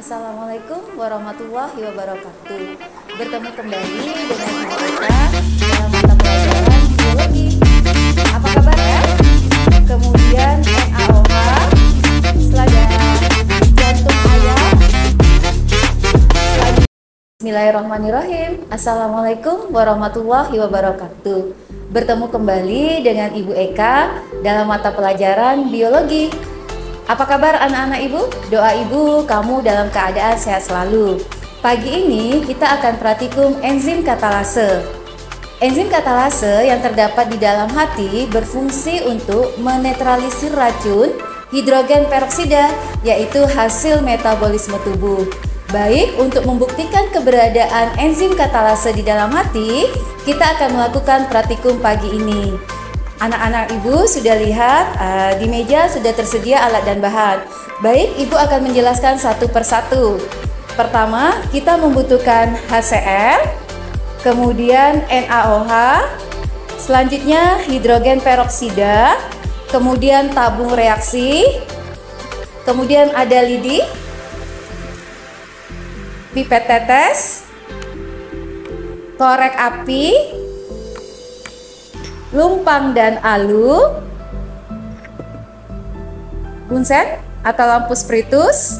Assalamualaikum warahmatullahi wabarakatuh. Bertemu kembali dengan Ibu Eka dalam mata pelajaran biologi. Apa kabar ya? Kemudian NaOH, selanjutnya jantung ayam. Bismillahirrahmanirrahim. Assalamualaikum warahmatullahi wabarakatuh. Bertemu kembali dengan Ibu Eka dalam mata pelajaran biologi. Apa kabar anak-anak ibu? Doa ibu kamu dalam keadaan sehat selalu. Pagi ini kita akan praktikum enzim katalase. Enzim katalase yang terdapat di dalam hati berfungsi untuk menetralisir racun hidrogen peroksida, yaitu hasil metabolisme tubuh. Baik, untuk membuktikan keberadaan enzim katalase di dalam hati, kita akan melakukan praktikum pagi ini. Anak-anak ibu sudah lihat di meja sudah tersedia alat dan bahan. Baik, ibu akan menjelaskan satu persatu. Pertama, kita membutuhkan HCl, kemudian NaOH, selanjutnya hidrogen peroksida, kemudian tabung reaksi, kemudian ada lidi, pipet tetes, korek api, lumpang dan alu, bunsen atau lampu spiritus,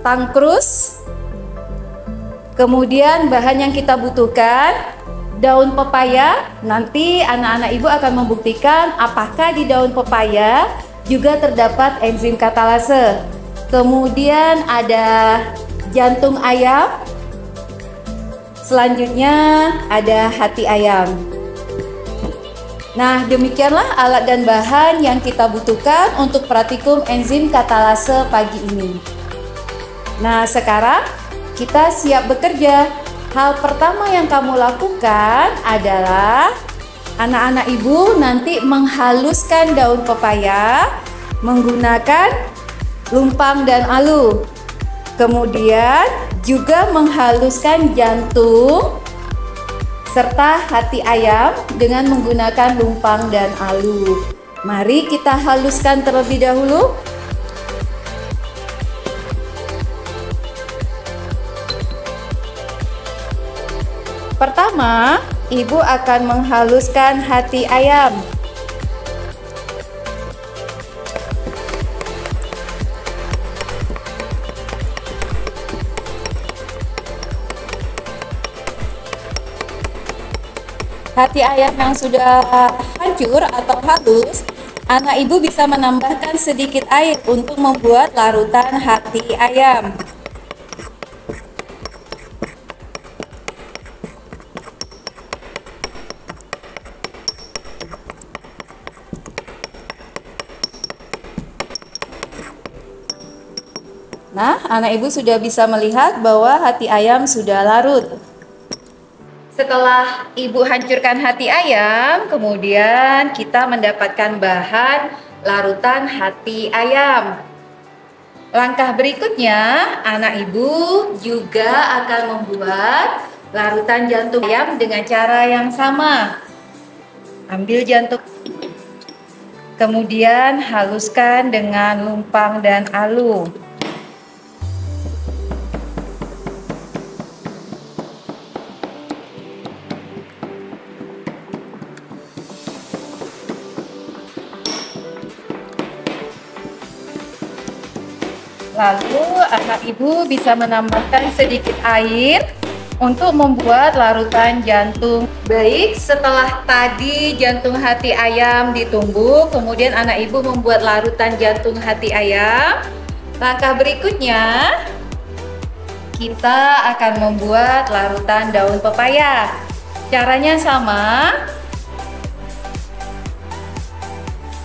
tangkrus, kemudian bahan yang kita butuhkan, daun pepaya. Nanti anak-anak ibu akan membuktikan apakah di daun pepaya juga terdapat enzim katalase. Kemudian ada jantung ayam, selanjutnya ada hati ayam. Nah, demikianlah alat dan bahan yang kita butuhkan untuk praktikum enzim katalase pagi ini. Nah, sekarang kita siap bekerja. Hal pertama yang kamu lakukan adalah anak-anak ibu nanti menghaluskan daun pepaya menggunakan lumpang dan alu. Kemudian juga menghaluskan jantung serta hati ayam dengan menggunakan lumpang dan alu. Mari kita haluskan terlebih dahulu. Pertama, ibu akan menghaluskan hati ayam. Hati ayam yang sudah hancur atau halus, anak ibu bisa menambahkan sedikit air untuk membuat larutan hati ayam. Nah, anak ibu sudah bisa melihat bahwa hati ayam sudah larut. Setelah ibu hancurkan hati ayam, kemudian kita mendapatkan bahan larutan hati ayam. Langkah berikutnya, anak ibu juga akan membuat larutan jantung ayam dengan cara yang sama. Ambil jantung, kemudian haluskan dengan lumpang dan alu. Lalu anak ibu bisa menambahkan sedikit air untuk membuat larutan jantung. Baik, setelah tadi jantung hati ayam ditumbuk, kemudian anak ibu membuat larutan jantung hati ayam. Langkah berikutnya, kita akan membuat larutan daun pepaya. Caranya sama.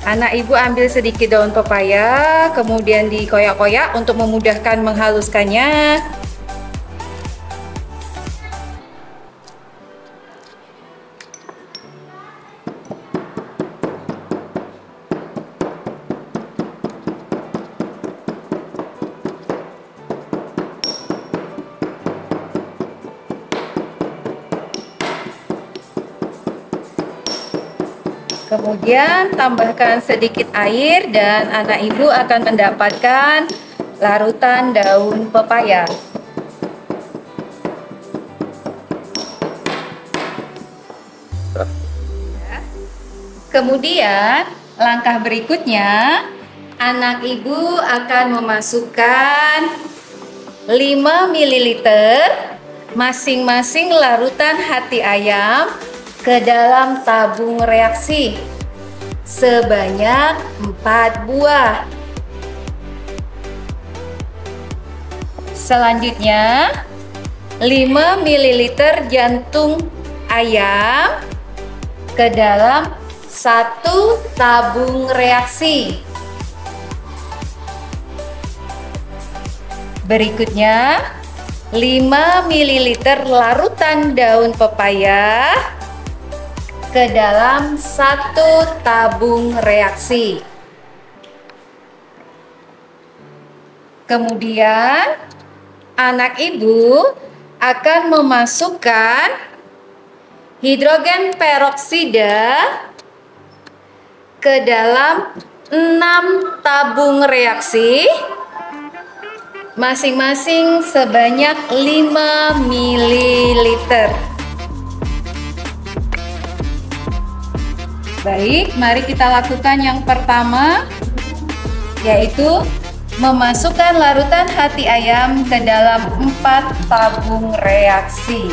Anak ibu ambil sedikit daun pepaya, kemudian dikoyak-koyak untuk memudahkan menghaluskannya. Kemudian tambahkan sedikit air dan anak ibu akan mendapatkan larutan daun pepaya. Kemudian langkah berikutnya, anak ibu akan memasukkan 5 ml masing-masing larutan hati ayam ke dalam tabung reaksi sebanyak 4 buah. Selanjutnya, 5 ml jantung ayam ke dalam 1 tabung reaksi. Berikutnya, 5 ml larutan daun pepaya ke dalam 1 tabung reaksi. Kemudian, anak ibu akan memasukkan hidrogen peroksida ke dalam 6 tabung reaksi masing-masing sebanyak 5 ml. Baik, mari kita lakukan yang pertama, yaitu memasukkan larutan hati ayam ke dalam 4 tabung reaksi.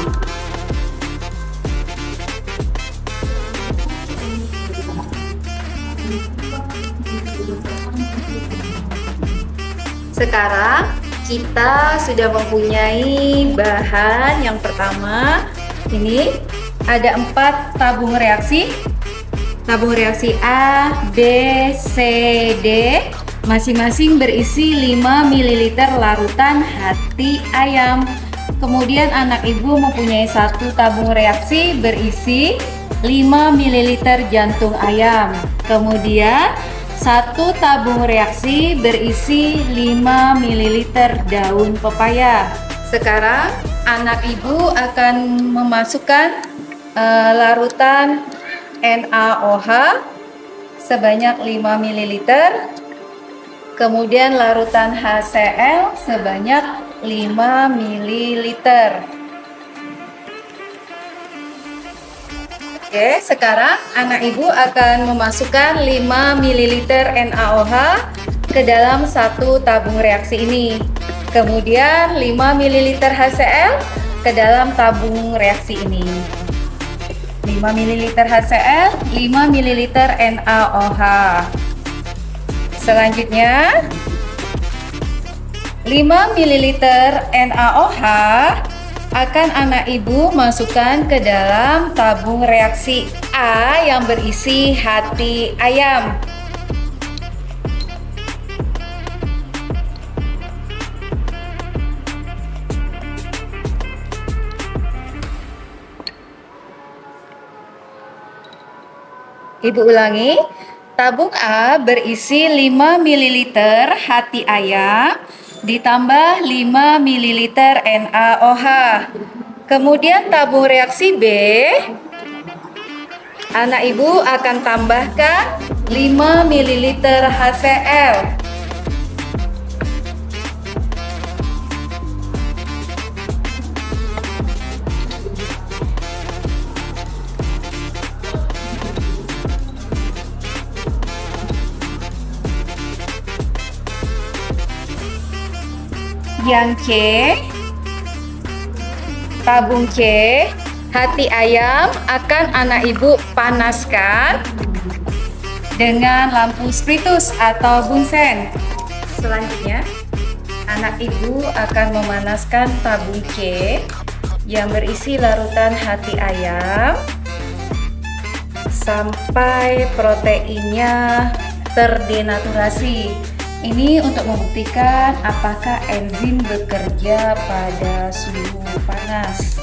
Sekarang kita sudah mempunyai bahan yang pertama. Ini ada 4 tabung reaksi. Tabung reaksi A, B, C, D masing-masing berisi 5 ml larutan hati ayam. Kemudian anak ibu mempunyai 1 tabung reaksi berisi 5 ml jantung ayam. Kemudian 1 tabung reaksi berisi 5 ml daun pepaya. Sekarang anak ibu akan memasukkan larutan NaOH sebanyak 5 ml. Kemudian larutan HCl sebanyak 5 ml. Oke, sekarang anak ibu akan memasukkan 5 ml NaOH ke dalam 1 tabung reaksi ini. Kemudian 5 ml HCl ke dalam tabung reaksi ini. 5 ml HCl, 5 ml NaOH. Selanjutnya 5 ml NaOH akan anak ibu masukkan ke dalam tabung reaksi A yang berisi hati ayam. Ibu ulangi, tabung A berisi 5 ml hati ayam ditambah 5 ml NaOH. Kemudian tabung reaksi B, anak ibu akan tambahkan 5 ml HCl. Yang C, tabung C, hati ayam akan anak ibu panaskan dengan lampu spiritus atau bunsen. Selanjutnya, anak ibu akan memanaskan tabung C yang berisi larutan hati ayam sampai proteinnya terdenaturasi. Ini untuk membuktikan apakah enzim bekerja pada suhu panas.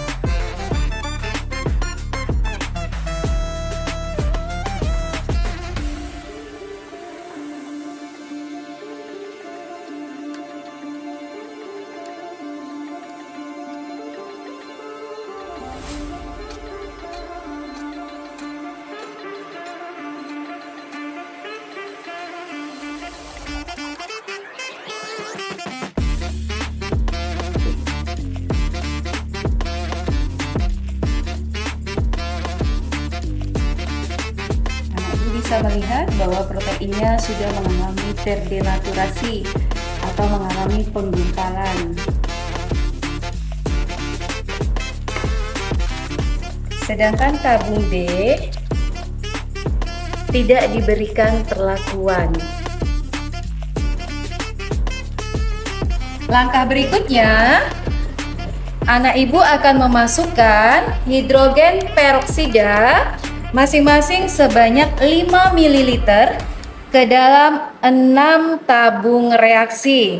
melihat bahwa proteinnya sudah mengalami terdenaturasi atau mengalami penggumpalan. Sedangkan tabung D tidak diberikan perlakuan. Langkah berikutnya, anak ibu akan memasukkan hidrogen peroksida masing-masing sebanyak 5 ml ke dalam 6 tabung reaksi.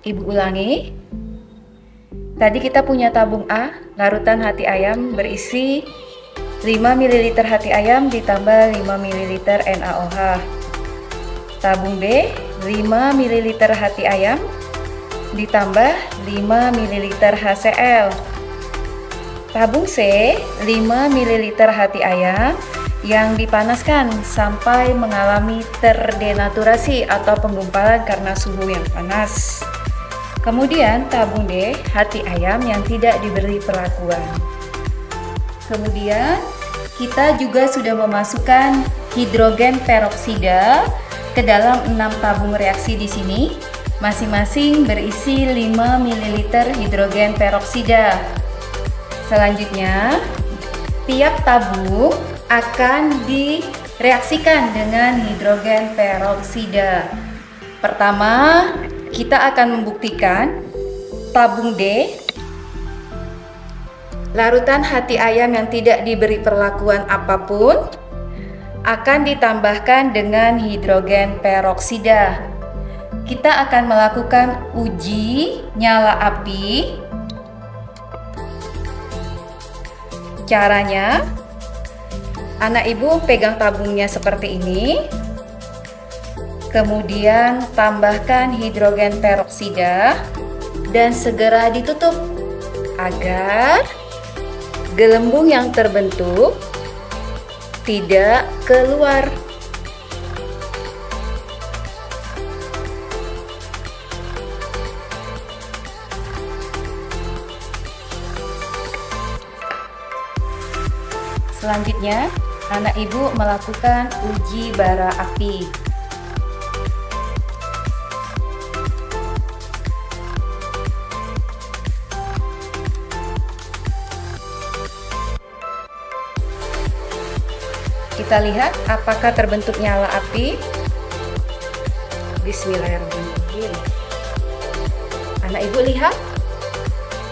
Ibu ulangi. Tadi kita punya tabung A, larutan hati ayam berisi 5 ml hati ayam ditambah 5 ml NaOH. Tabung B, 5 ml hati ayam ditambah 5 ml HCl. Tabung C, 5 ml hati ayam yang dipanaskan sampai mengalami terdenaturasi atau penggumpalan karena suhu yang panas. Kemudian tabung D, hati ayam yang tidak diberi perlakuan. Kemudian kita juga sudah memasukkan hidrogen peroksida ke dalam 6 tabung reaksi di sini, masing-masing berisi 5 ml hidrogen peroksida. Selanjutnya, tiap tabung akan direaksikan dengan hidrogen peroksida. Pertama, kita akan membuktikan tabung D, larutan hati ayam yang tidak diberi perlakuan apapun, akan ditambahkan dengan hidrogen peroksida. Kita akan melakukan uji nyala api. Caranya, anak ibu pegang tabungnya seperti ini. Kemudian tambahkan hidrogen peroksida dan segera ditutup agar gelembung yang terbentuk tidak keluar. Selanjutnya, anak ibu melakukan uji bara api. Kita lihat apakah terbentuk nyala api. Bismillahirrahmanirrahim. Anak ibu lihat.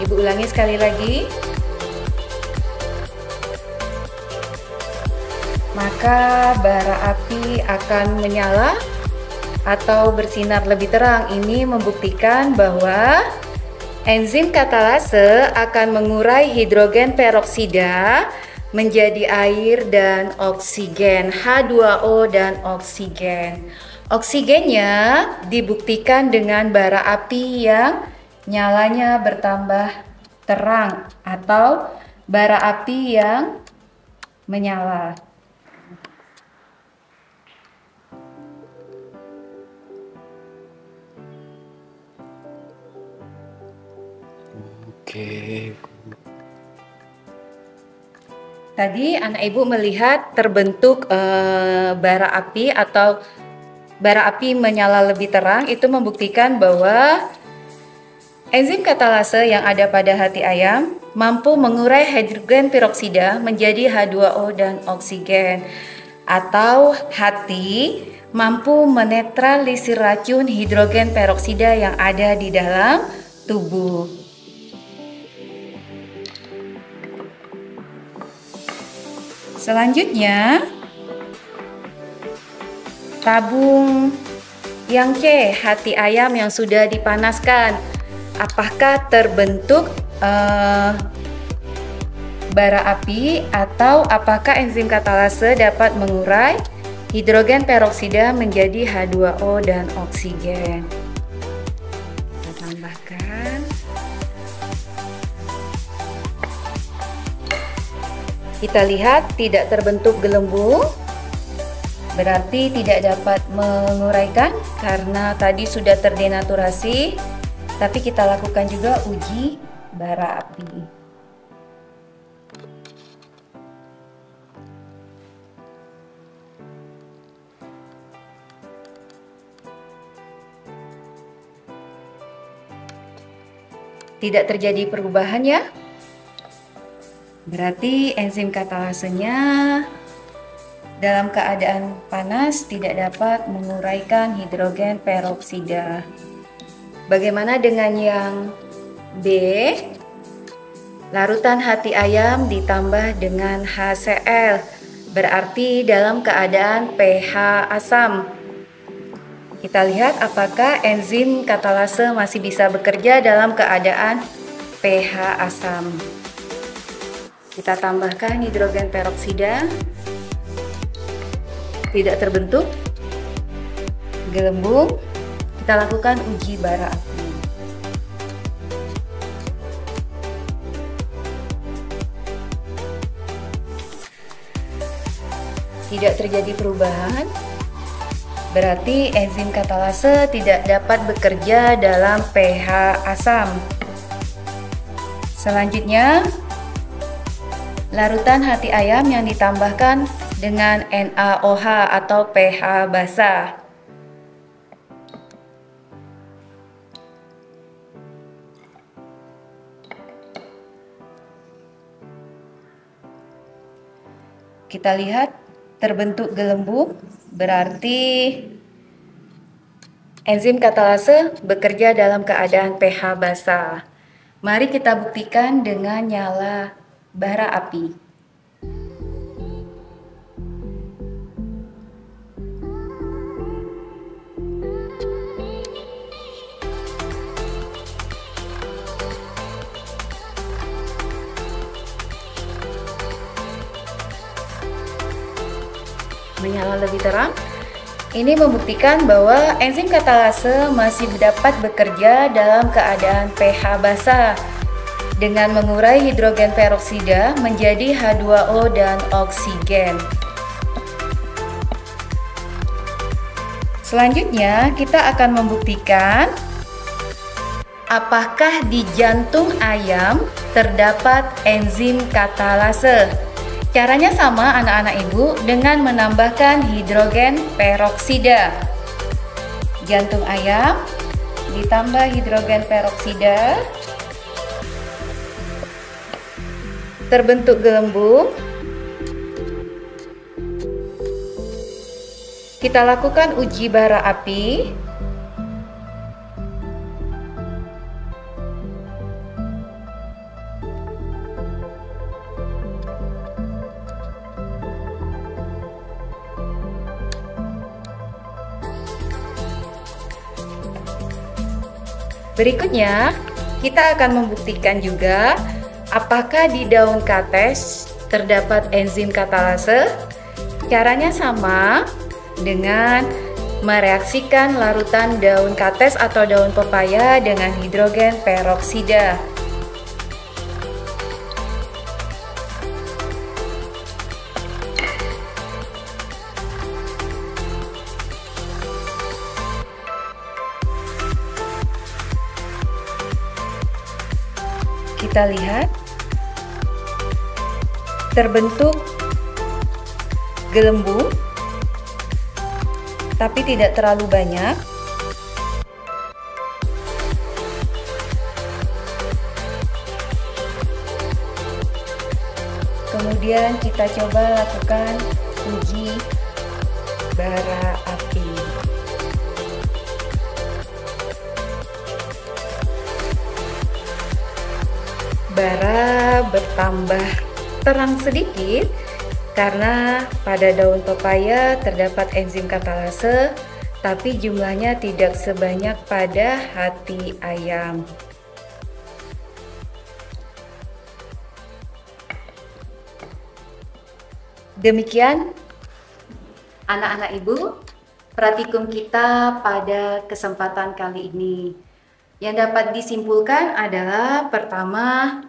Ibu ulangi sekali lagi. Maka bara api akan menyala atau bersinar lebih terang. Ini membuktikan bahwa enzim katalase akan mengurai hidrogen peroksida menjadi air dan oksigen, H2O dan oksigen. Oksigennya dibuktikan dengan bara api yang nyalanya bertambah terang atau bara api yang menyala. Oke. Tadi anak ibu melihat terbentuk bara api atau bara api menyala lebih terang. Itu membuktikan bahwa enzim katalase yang ada pada hati ayam mampu mengurai hidrogen peroksida menjadi H2O dan oksigen, atau hati mampu menetralisir racun hidrogen peroksida yang ada di dalam tubuh. Selanjutnya, tabung yang C, hati ayam yang sudah dipanaskan. Apakah terbentuk bara api atau apakah enzim katalase dapat mengurai hidrogen peroksida menjadi H2O dan oksigen? Kita tambahkan. Kita lihat tidak terbentuk gelembung. berarti tidak dapat menguraikan karena tadi sudah terdenaturasi. Tapi kita lakukan juga uji bara api. Tidak terjadi perubahan ya. Berarti enzim katalasenya dalam keadaan panas tidak dapat menguraikan hidrogen peroksida. Bagaimana dengan yang B? Larutan hati ayam ditambah dengan HCl, berarti dalam keadaan pH asam. Kita lihat apakah enzim katalase masih bisa bekerja dalam keadaan pH asam. Kita tambahkan hidrogen peroksida. Tidak terbentuk gelembung. Kita lakukan uji bara api. Tidak terjadi perubahan. Berarti enzim katalase tidak dapat bekerja dalam pH asam. Selanjutnya, larutan hati ayam yang ditambahkan dengan NaOH atau pH basa. Kita lihat terbentuk gelembung, berarti enzim katalase bekerja dalam keadaan pH basa. Mari kita buktikan dengan nyala bara api. Menyala lebih terang. Ini membuktikan bahwa enzim katalase masih dapat bekerja dalam keadaan pH basa dengan mengurai hidrogen peroksida menjadi H2O dan oksigen. Selanjutnya kita akan membuktikan apakah di jantung ayam terdapat enzim katalase. Caranya sama anak-anak ibu, dengan menambahkan hidrogen peroksida. Jantung ayam ditambah hidrogen peroksida. Terbentuk gelembung. Kita lakukan uji bara api. Berikutnya, kita akan membuktikan juga apakah di daun kates terdapat enzim katalase. Caranya sama dengan mereaksikan larutan daun kates atau daun pepaya dengan hidrogen peroksida. Kita lihat terbentuk gelembung, tapi tidak terlalu banyak. Kemudian kita coba lakukan uji bara api. Bara bertambah terang sedikit karena pada daun pepaya terdapat enzim katalase, tapi jumlahnya tidak sebanyak pada hati ayam. Demikian anak-anak ibu, praktikum kita pada kesempatan kali ini. Yang dapat disimpulkan adalah pertama,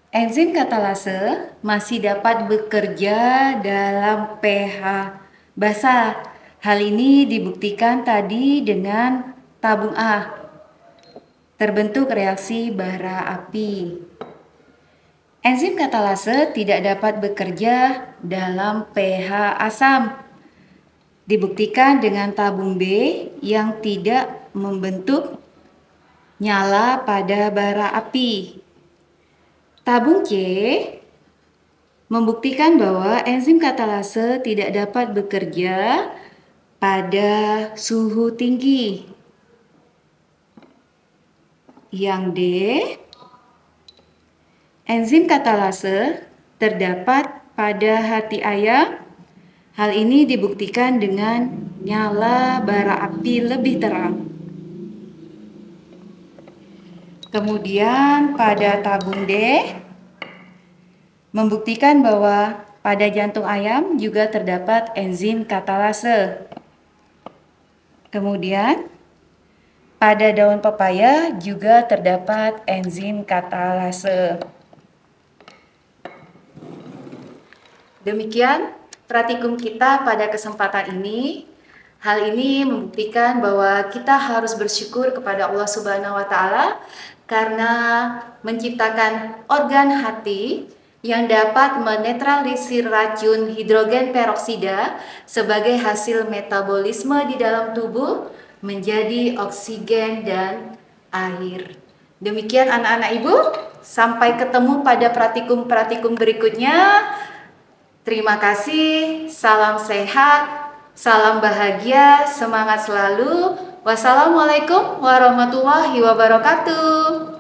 enzim katalase masih dapat bekerja dalam pH basah. Hal ini dibuktikan tadi dengan tabung A. Terbentuk reaksi bara api. Enzim katalase tidak dapat bekerja dalam pH asam. Dibuktikan dengan tabung B yang tidak membentuk nyala pada bara api. Tabung C membuktikan bahwa enzim katalase tidak dapat bekerja pada suhu tinggi. Yang D, enzim katalase terdapat pada hati ayam. Hal ini dibuktikan dengan nyala bara api lebih terang. Kemudian pada tabung D membuktikan bahwa pada jantung ayam juga terdapat enzim katalase. Kemudian pada daun pepaya juga terdapat enzim katalase. Demikian praktikum kita pada kesempatan ini. Hal ini membuktikan bahwa kita harus bersyukur kepada Allah Subhanahu wa Ta'ala karena menciptakan organ hati yang dapat menetralisir racun hidrogen peroksida sebagai hasil metabolisme di dalam tubuh menjadi oksigen dan air. Demikian anak-anak ibu, sampai ketemu pada praktikum-praktikum berikutnya. Terima kasih, salam sehat, salam bahagia, semangat selalu. Wassalamualaikum warahmatullahi wabarakatuh.